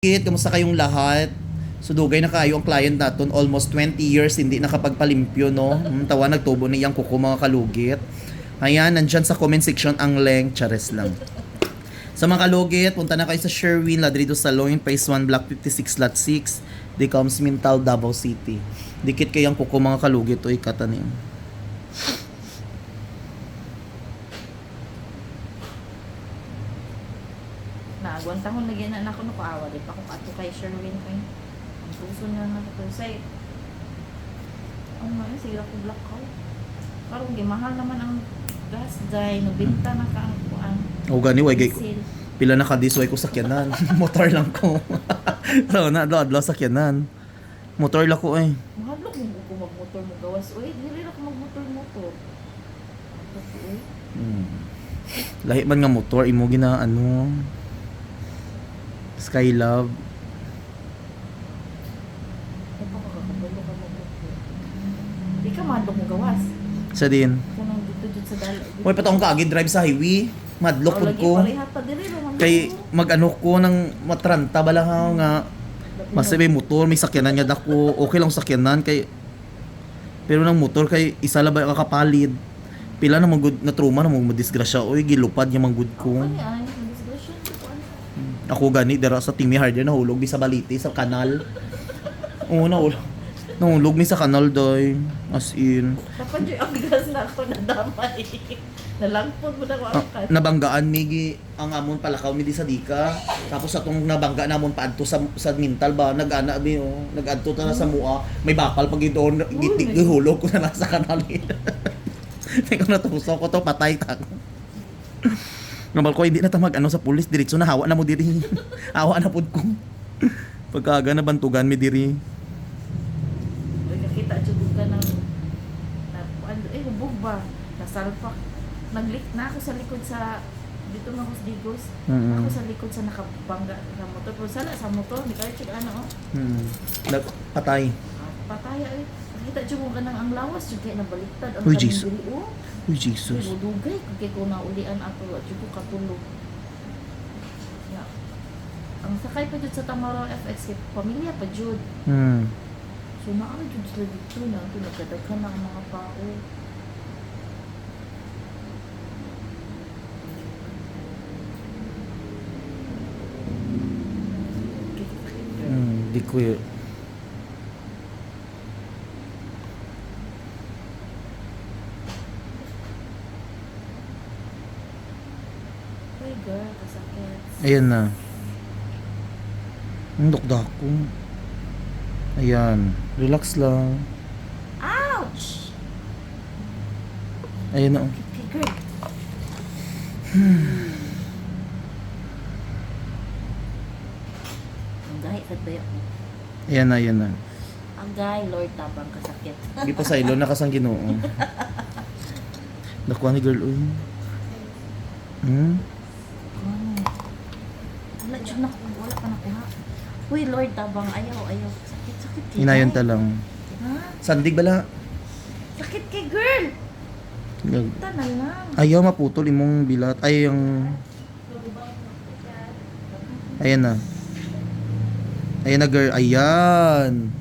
Kamusta kayong lahat? So dugay na kayo ang client naton, almost 20 years hindi nakapagpalimpyo, no? Tawa nagtubo niyang kuko mga kalugit. Ayan, nandyan sa comment section ang link, chares lang. Sa mga kalugit, punta na kayo sa Sherwin Ladrido Salon, Phase 1, Block 56, Lot 6, Decoms Mintal, Davao City. Dikit kayang kuko mga kalugit, o ikatanin. Naagwan tahon lagi na ako no kaawa di pa ko ato kay Sherwin kay ang puso na ako say man sigira ko black ko karon gimahal naman ang gas day no binta na ka ang kuan O gani way gay pila na kadisway ko sakyanan. Motor lang ko. So na adlaw sakyanan. Motor lang ko eh. mahadlok mo ko magmotor mo gawas oy dili ra ko magmotor Lahi man nga motor imo gina ano Skylove. di ka mahadlok mo gawas Sa din. kanang dito sa dal Way patong kaagi drive sa highway. Madlok pud ko. pareha pa dili ra Kay mag-ano ko ng matranta bala nga mas may motor, may sakyanan nga dako. Okay lang sakyanan kay pero nang motor kay isa la ba kakapalid. Pila na magud na trauma na mo disgrasya oy gilupad yung manggud ko. ay disgrasya ko Ako gani dira sa Timmy Harder nahulog mi sa baliti sa kanal. Oo nahulog mi sa kanal doy. As in dapat yung ang gas na ako nadamay nalangpod mo na ako ang kat nabanggaan mi ang amon palakaw mi di sa dika. Tapos atong nabangga namon paadto sa mental ba nag-ana mi nag-adto ta na sa mua. May bakal pag ito gihulog ko na nasa kanal. Teka na tuso ko to patay ta. Ngabal ko hindi na ta mag-ano sa pulis diretso na hawa na mo diri. Hawa na pud ko. Pagkaga na bantugan mi diri. nakita jud ka ng hubog ba nasalpak naglik na ako sa likod sa dito mga husdigos ako sa likod sa nakabangga sa motor pero sala sa motor di kayo check ano Patay. pataya nakita jud mo ganang ang lawas jud kay nabaliktad ang Uy, kaming Jesus. diri, Uy Jesus. dugay kay ko naulian ato jud ko katulog ya ang sakay pa jud sa Tamaraw FX kay pamilya pa jud so naa jud sila dito na ito nagkadaghan na ang mga tao Di ko yun. Uy girl, kasakit. Ayan na. Ang dokdak ko. Ayan. Relax lang. Ouch! Ayan na. Okay, girl. Ang gahi sa tayo. Ayan na, ayan na. Ang gahi, Lord, tabang kasakit. Hindi pa sa ilo, nakasang ginoo. Nakuha ni girl, uy. Wala, dyan na wala pa nakuha. Uy, Lord, tabang, ayaw. Sakit, sakit. Hinayon ta lang. Ha? Sandig bala. Sakit kay girl! Ta na lang. Ayaw maputol imong bilat. Ay, yung... Ayan na. Ayan na, girl. Ayan.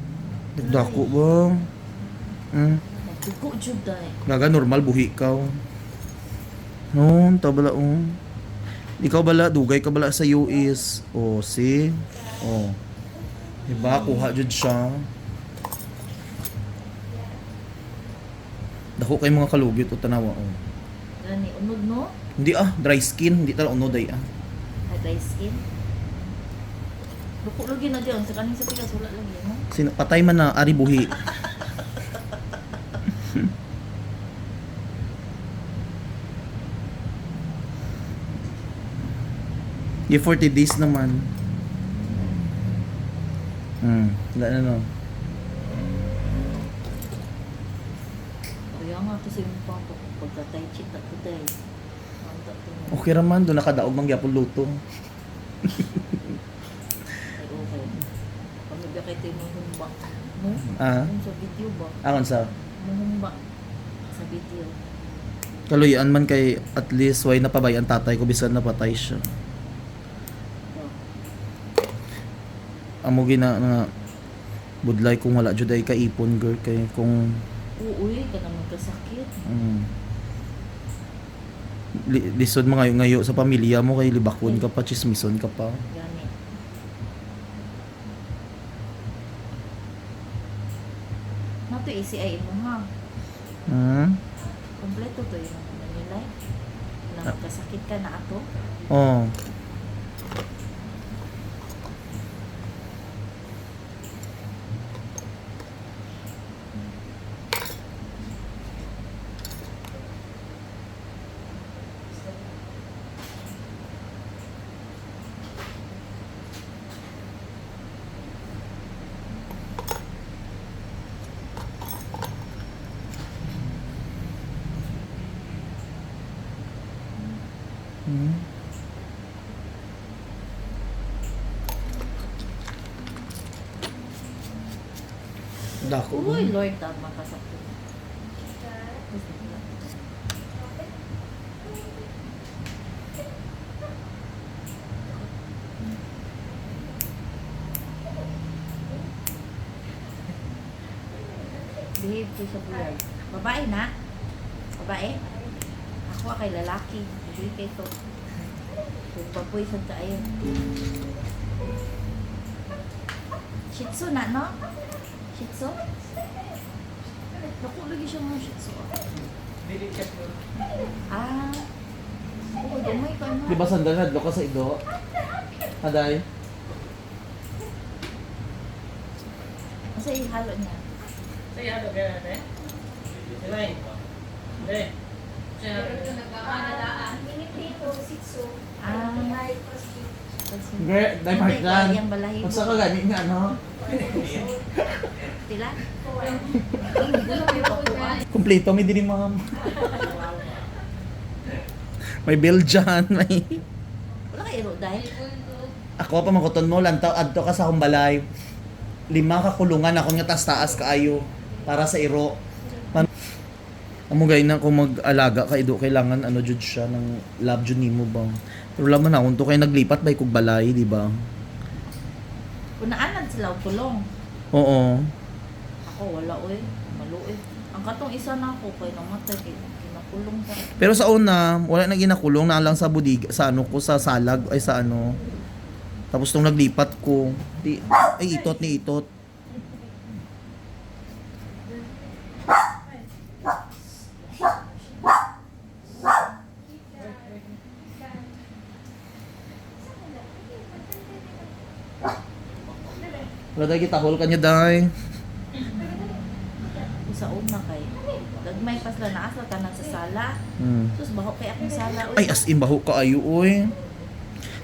Nagdako ba? Dugo, jud dahil. Gaga, normal, buhi ka. Tabala, Ikaw bala, dugay ka bala sa US. See? Diba, kuha jud siya. Dako kay mga kalugit o tanawa, Gani, unod no? Hindi dry skin. Hindi tala unod ay Dry skin. Dugo lagi na dyan. Sa kaning sa pikas, wala lagi, no? Patay man na, ari buhi. Yung 40 days naman. Wala na no. Kaya nga kasi yung papa ko pagka-tai chi ako day. Okay raman, doon nakadaog mang gyapon luto. Ay okay. Pamilya kay tayo mahumba. No? Yung sa video ba? Akon sa Mahumba. Sa video. kaluyan man kay at least why napabayaan tatay ko bisan napatay siya. amo gina nga budlay kung wala jud ay kaipon girl kay kung Uuy, ka naman kasakit. lisod mga ngayo sa pamilya mo kay libakon ka pa, chismison ka pa. Gani. Nato ECI mo ha. Kompleto to yung Manila. Na magkasakit ka na ato. Oh. Dako. Uy, Lord, tama kasakit. Behave ko sa buhay. Babae na? Babae? Ako kay lalaki. Hindi kay to. Kung baboy sa tayo. Shih Tzu na, no? Shih Tzu? Naku, lagi siya mga Shih Tzu. Ah. Oo, gamay ka na. Di ba sandal hadlo ka sa ido? Aday. Kasi ihalo niya. Saya ada gaya deh. Selain. Deh. Ah. Gre, dai markan. Yang balahibo. Unsa ka gani nga no? Pila? Kompleto mi diri ma'am. May Belgian, may Wala ka iro dahil. ako pa makuton mo lantaw adto ka sa humbalay. 5 ka kulungan ako nga taas kaayo para sa iro. Amo gay na kung mag-alaga ka ido kailangan ano jud siya ng love jud nimo ba. Pero laman na kung to kay naglipat bay kog balay, di ba? Kunaan sila og tulong. Oo. Ako wala oy. Maluoy. Ang katong isa na ako kay namatay kay kinakulong pa. Pero sa una, wala na ginakulong na lang sa budig sa ano ko sa salag ay sa ano. Tapos nung naglipat ko, di ay itot ni itot. Wala tayo kitahol ka niya, day. Sa una kay gagmay pa sila naa sa tanan sa sala. Sus baho kay akong sala oy. Ay, as in, baho ka ayo, oy.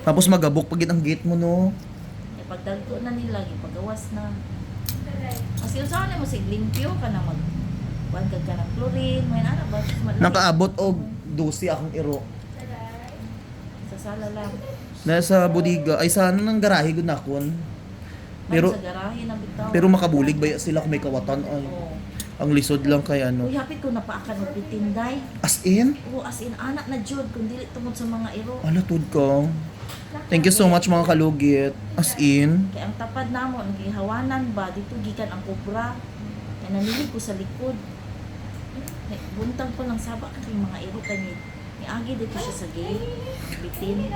Tapos magabok pagit ang gate mo, no? Pagdagto na nila gipagawas na. Kasi usahan mo sig limpyo ka na mag kuan ka ng chlorine, may ana ba Nakaabot og 12 akong iro. sa sala lang. Nasa budiga, ay sa ano ng garahe gud nakon. Pero Sa garahe na bitaw. pero makabulig ba sila kung may kawatan ay. Oo. Ang lisod lang kay ano. Uy, hapit ko napaakan og pitinday. As in? Oo, as in anak na jud kun dili tungod sa mga iro. Ala tud ka. Thank you so much mga kalugit. As in. Kay ang tapad namo ang gihawanan ba dito gikan ang kubra. Kay nanili ko sa likod. Buntang ko lang sabak kay mga iro kay ni agi dito siya sa gate. Bitin.